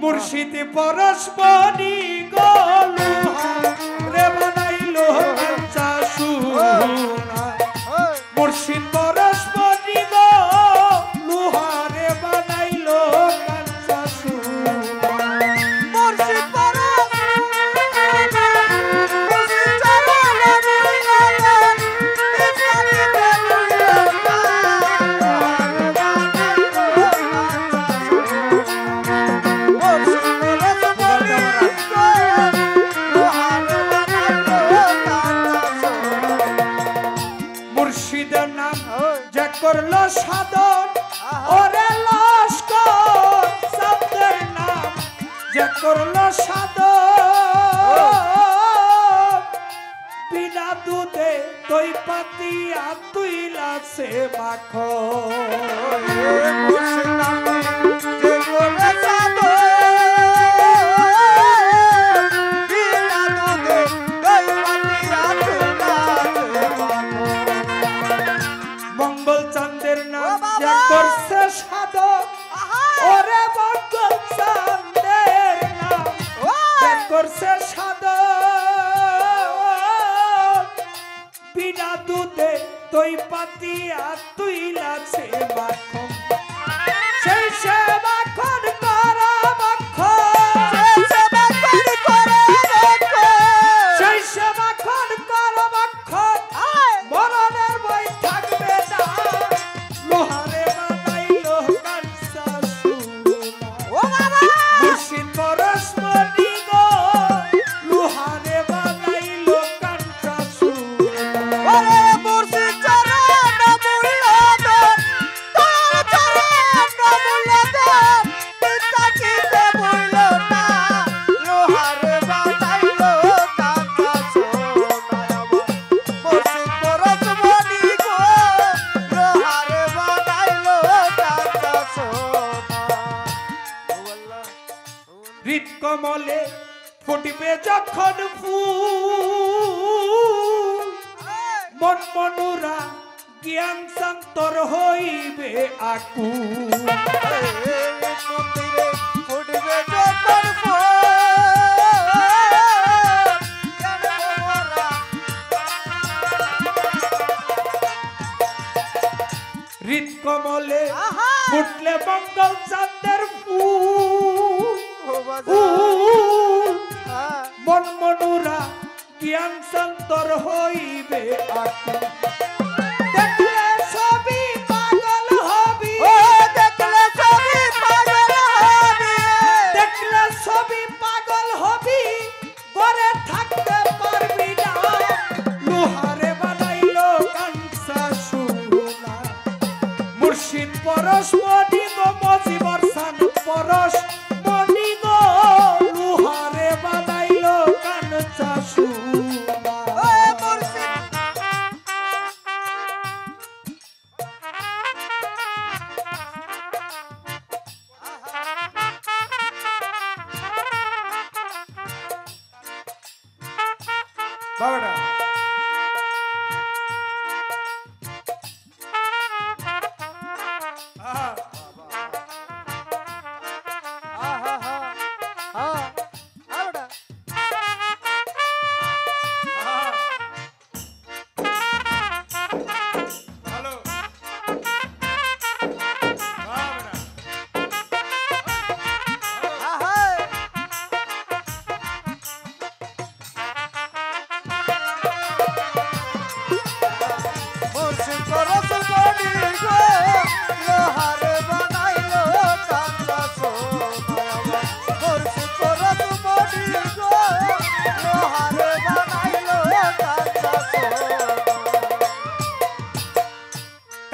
মুর্শিদ পরশমণি গলুহা রে বানাইলো কাঞ্চা সোনা মুর্শিদ পরশমণি গলুহা রে বানাইলো কাঞ্চা সোনা মুর্শিদ করলো সাধন ওরে লস্কর চাঁদের নাম যে করলো সাধন বিনা দুধে দই পাতিয়া তুইলাছে মাখন করছে সাধন ওরে মঙ্গল চাঁদের নাম করছে সাধন বিনা দুধে দই পাতিয়া তুইলাছে মাখন সেই সে মাখন করা মাখন সেই সে মাখন করা মাখন মরণের বই থাকবে না লোহারে কমলে ফুটবে যখন ফুল মন মনুরা জ্ঞান শান্তর হইবে আকুল ফুটবে যখন হৃদ কমলে ফুটলে মঙ্গল চাঁদের ফুল মন মনুরা জ্ঞান শান্তর হইবে আকুল দেখলে সবই পাগল হবি দেখলে সবই পাগল হবি দেখলে সবই পাগল হবি ঘরে থাকতে পারবি না লোহারে বানাইলো কাঞ্চা সোনা মুর্শিদ পরশমণি গো মজিবর সান পরশ Bora!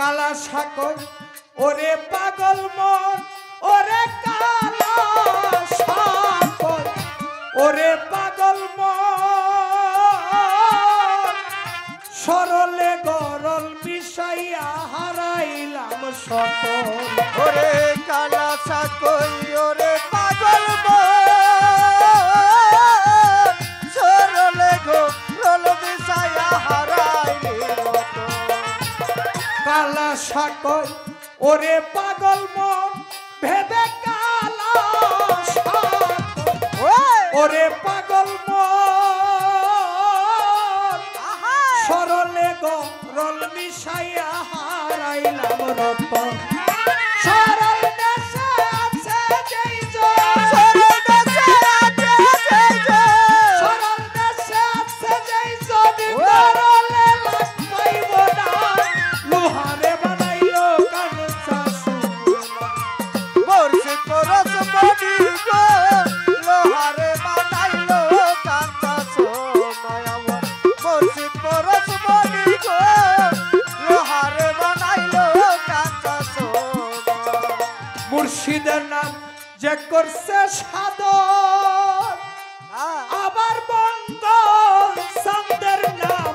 কালা সাকর ওরে পাগল মন ওরে কালা সাকর ওরে পাগল মন সরলে গরল মিশাইয়া হারাইলাম সকল ওরে কালা সাকর ওরে পাগল মন সরলে গরল মিশাইয়া হারাইলাম কালা সাকর ওরে পাগল মন ভেবে কালা পরশ মনি গো লোহারে বানাইলো কাঞ্চা সোনায় আমার মুর্শিদ পরশ মনি গো লোহারে বানাইলো কাঞ্চা সোনা মুর্শিদের নাম যে করছে সাধন আবার বন্ধ সন্দের নাম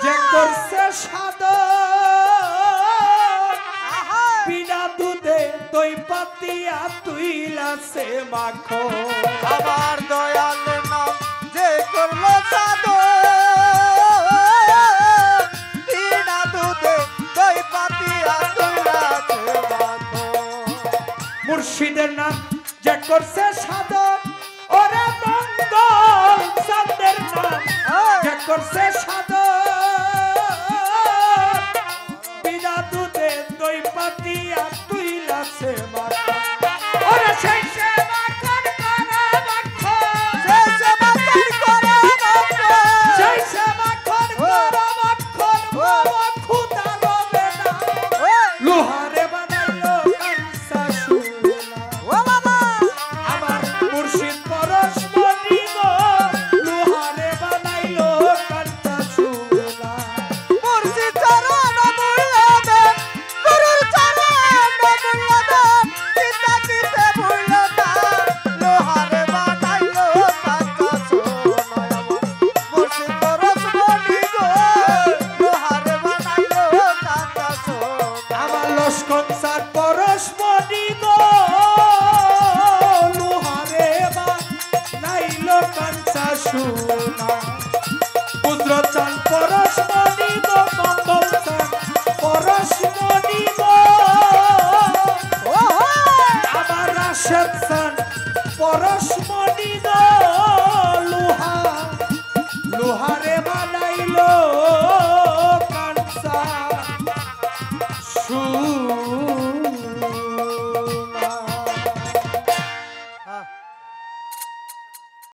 যে করছে সাধন বিনা দুধে দই পাতিয়া তুইলাছে মাখো আমার দয়াল নাম যে করলো সাধু বিনা দুধে দই পাতিয়া তুইলাছে মাখো মুর্শিদের নাম যে করছে সাধন ওরে মঙ্গল সন্দের নাম যে করছে সাধন বিনা দুধে দই পাতিয়া তুইলাছে মাখো ওরে সেই সেবা কর করা মাখো সেই সেবা কর করা মাখো সেই সেবা কর করা মাখো বাবা খুদা রবে না লোহারে বানাইলো কাঞ্চা সোনা ও বাবা আমার মুর্শিদ পরশ মনি গো লোহারে বানাইলো কাঞ্চা সোনা মুর্শিদ চরণ মূল্যদান গুরুর চরণ মূল্যদান চিন্তা কিসে মূল্যদান লোহারে বানাইলো কাঞ্চা সোনায় আমার মুর্শিদ পরশ মনি গো লোহারে বানাইলো কাঞ্চা সোনা আমার লস্কর সার পরশ মনি গো লোহারে বানাইলো কাঞ্চা সোনা পুত্র চান পরশ মনি গো মঙ্গল চান পরশ মনি গো আমার রাশেদ চান পরশ মনি গো লোহারে বানাইলো